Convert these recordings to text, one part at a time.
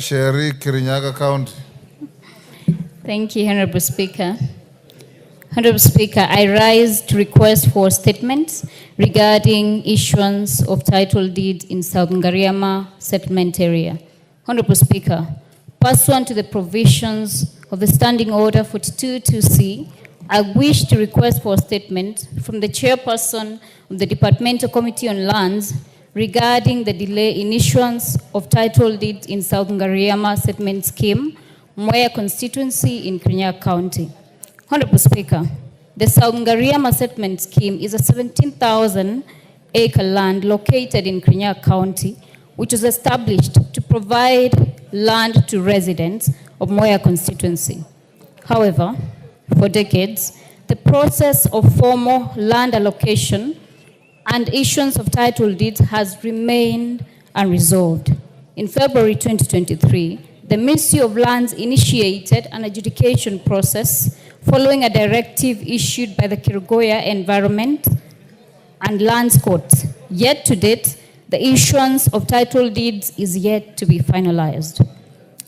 Sherry, Kirinyaga County. Thank you, Honorable Speaker. Honorable Speaker, I rise to request for statements regarding issuance of title deed in Southern Gariama settlement area. Honorable Speaker, pursuant to the provisions of the Standing Order 42-2C, I wish to request for a statement from the chairperson of the Departmental Committee on Lands regarding the delay in issuance of title deed in Southern Gariama settlement scheme, Mwea constituency in Kirinyaga County. Honorable Speaker, the Southern Gariama settlement scheme is a 17,000-acre land located in Kirinyaga County, which was established to provide land to residents of Mwea constituency. However, for decades, the process of formal land allocation and issuance of title deeds has remained unresolved. In February 2023, the Ministry of Lands initiated an adjudication process following a directive issued by the Kerugoya Environment and Lands Court. Yet to date, the issuance of title deeds is yet to be finalized.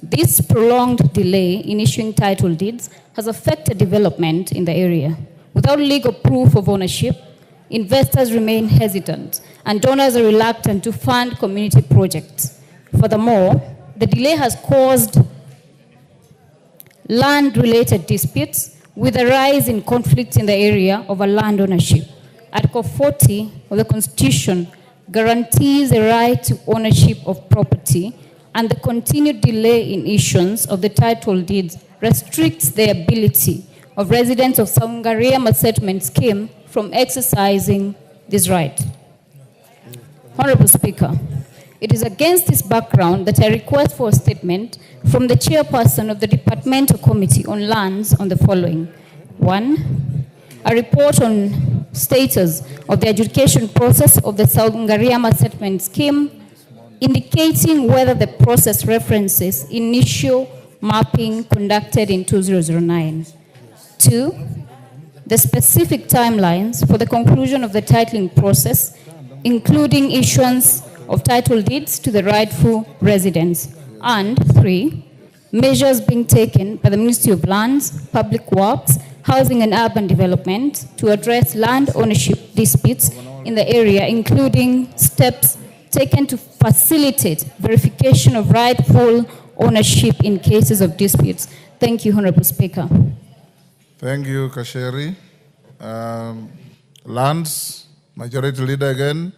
This prolonged delay in issuing title deeds has affected development in the area. Without legal proof of ownership, investors remain hesitant and donors are reluctant to fund community projects. Furthermore, the delay has caused land-related disputes with a rise in conflicts in the area over land ownership. Article 40 of the Constitution guarantees the right to ownership of property, and the continued delay in issuance of the title deeds restricts the ability of residents of Southern Gariama settlement scheme from exercising this right. Honorable Speaker, it is against this background that I request for a statement from the chairperson of the Departmental Committee on Lands on the following. 1, a report on status of the adjudication process of the Southern Gariama settlement scheme, indicating whether the process references initial mapping conducted in 2009. 2, the specific timelines for the conclusion of the titling process, including issuance of title deeds to the rightful residents. And 3, measures being taken by the Ministry of Lands, Public Works, Housing and Urban Development to address land ownership disputes in the area, including steps taken to facilitate verification of rightful ownership in cases of disputes. Thank you, Honorable Speaker. Thank you, Kasheri. Lands, Majority Leader again.